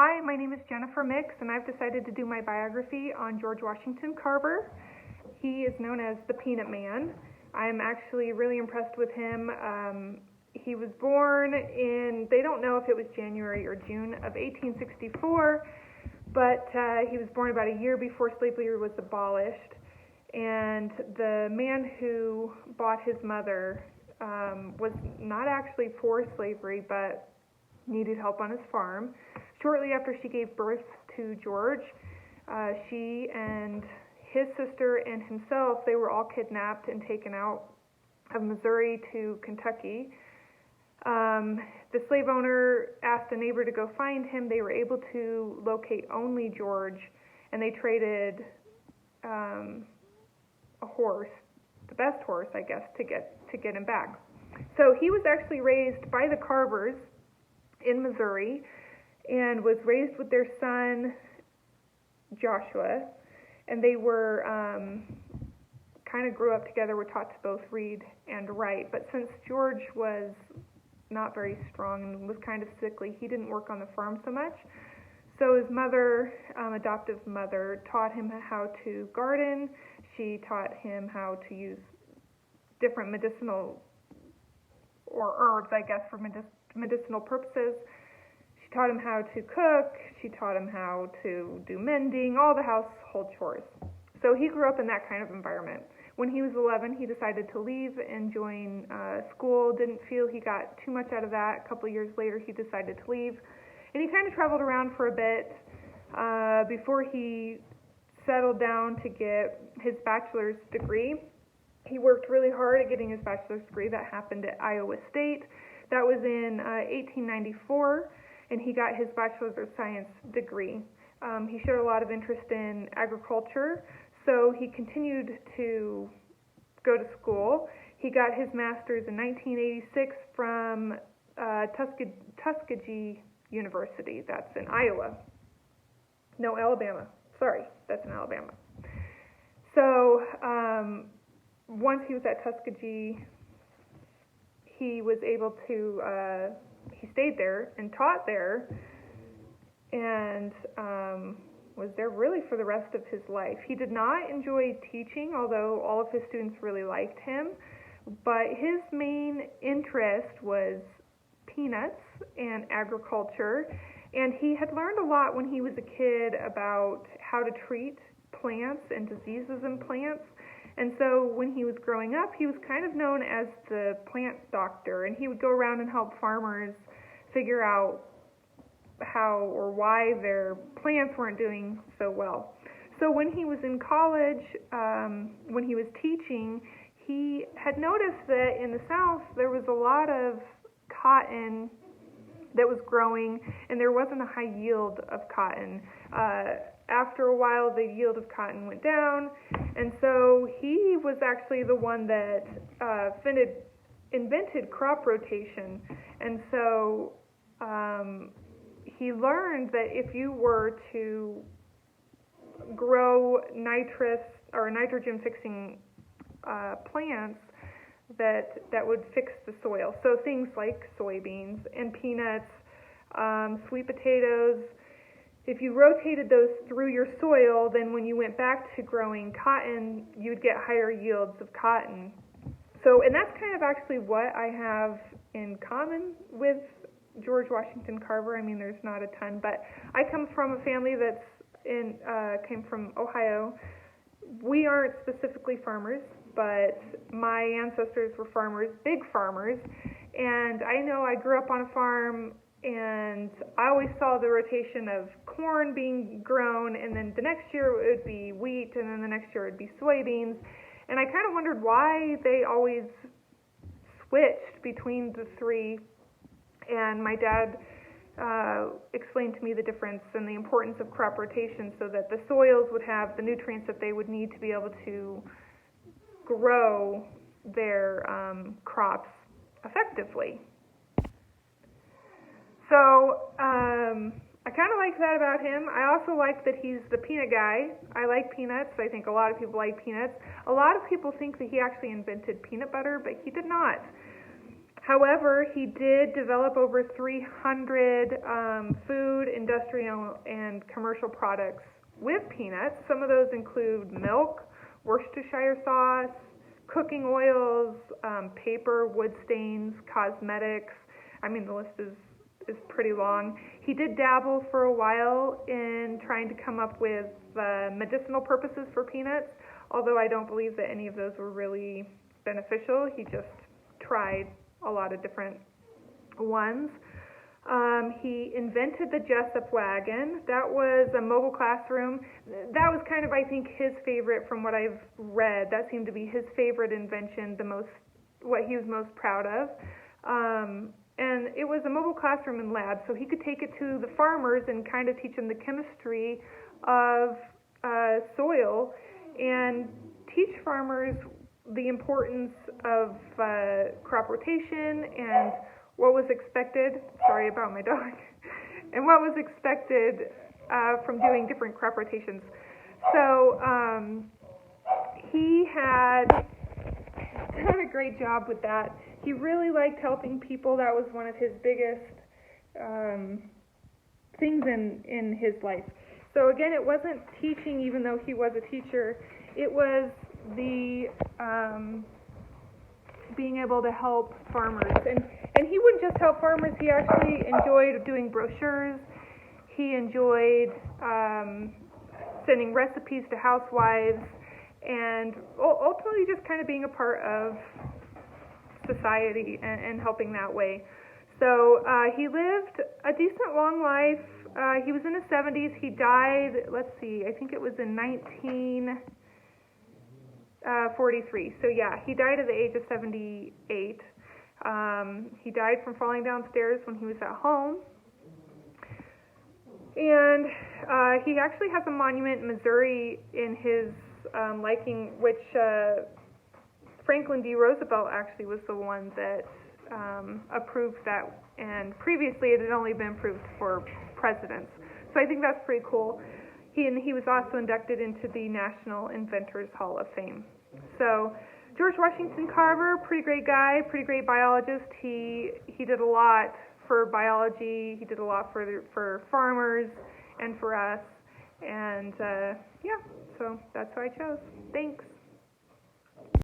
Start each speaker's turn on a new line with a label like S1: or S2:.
S1: Hi, my name is Jennifer Mix, and I've decided to do my biography on George Washington Carver. He is known as the Peanut Man. I'm actually really impressed with him. He was born in, they don't know if it was January or June of 1864, but he was born about a year before slavery was abolished. And the man who bought his mother was not actually for slavery, but needed help on his farm. Shortly after she gave birth to George, she and his sister and himself, they were all kidnapped and taken out of Missouri to Kentucky. The slave owner asked a neighbor to go find him. They were able to locate only George, and they traded a horse, the best horse, I guess, to get him back. So he was actually raised by the Carvers in Missouri, and was raised with their son Joshua, and they were kind of grew up together, were taught to both read and write. But since George was not very strong and was kind of sickly, he didn't work on the farm so much. So his mother, adoptive mother, taught him how to garden. She taught him how to use different medicinal or herbs, I guess, for medicinal purposes. She taught him how to cook. She taught him how to do mending, all the household chores. So he grew up in that kind of environment. When he was 11, he decided to leave and join school. Didn't feel he got too much out of that. A couple of years later, he decided to leave. And he kind of traveled around for a bit before he settled down to get his bachelor's degree. He worked really hard at getting his bachelor's degree. That happened at Iowa State. That was in 1894, and he got his bachelor's of science degree. He showed a lot of interest in agriculture, so he continued to go to school. He got his master's in 1986 from Tuskegee University. That's in Iowa. No, Alabama. Sorry, that's in Alabama. So once he was at Tuskegee, he was able to, he stayed there and taught there, and was there really for the rest of his life. He did not enjoy teaching, although all of his students really liked him, but his main interest was peanuts and agriculture, and he had learned a lot when he was a kid about how to treat plants and diseases in plants. And so when he was growing up, he was kind of known as the plant doctor, and he would go around and help farmers figure out how or why their plants weren't doing so well. So when he was in college, when he was teaching, he had noticed that in the South there was a lot of cotton that was growing, and there wasn't a high yield of cotton. After a while, the yield of cotton went down, and so he was actually the one that invented crop rotation. And so he learned that if you were to grow nitrogen-fixing plants, that would fix the soil. So things like soybeans and peanuts, sweet potatoes. If you rotated those through your soil, then when you went back to growing cotton, you'd get higher yields of cotton. So, and that's kind of actually what I have in common with George Washington Carver. I mean, there's not a ton, but I come from a family that's came from Ohio. We aren't specifically farmers, but my ancestors were farmers, big farmers, and I know I grew up on a farm, and I always saw the rotation of corn being grown, and then the next year it would be wheat, and then the next year it would be soybeans, and I kind of wondered why they always switched between the three, and my dad explained to me the difference and the importance of crop rotation so that the soils would have the nutrients that they would need to be able to grow their crops effectively. So I kind of like that about him. I also like that he's the peanut guy. I like peanuts. I think a lot of people like peanuts. A lot of people think that he actually invented peanut butter, but he did not. However, he did develop over 300 food, industrial, and commercial products with peanuts. Some of those include milk, Worcestershire sauce, cooking oils, paper, wood stains, cosmetics. I mean, the list is pretty long. He did dabble for a while in trying to come up with medicinal purposes for peanuts, although I don't believe that any of those were really beneficial. He just tried a lot of different ones. He invented the Jessup wagon. That was a mobile classroom. That was kind of, I think, his favorite from what I've read. That seemed to be his favorite invention, what he was most proud of. And it was a mobile classroom and lab, so he could take it to the farmers and kind of teach them the chemistry of soil and teach farmers the importance of crop rotation and what was expected. Sorry about my dog. And what was expected from doing different crop rotations. So he had done a great job with that. He really liked helping people. That was one of his biggest things in his life. So again, it wasn't teaching, even though he was a teacher. It was the being able to help farmers. And he wouldn't just help farmers. He actually enjoyed doing brochures. He enjoyed sending recipes to housewives, and ultimately just kind of being a part of society and helping that way. So he lived a decent long life. He was in his 70s. He died, let's see, I think it was in 1943. So yeah, he died at the age of 78. He died from falling downstairs when he was at home. And he actually has a monument in Missouri in his liking, which Franklin D. Roosevelt actually was the one that approved that, and previously it had only been approved for presidents. So I think that's pretty cool. He was also inducted into the National Inventors Hall of Fame. So George Washington Carver, pretty great guy, pretty great biologist. He did a lot for biology. He did a lot for farmers and for us. And yeah, so that's what I chose. Thanks.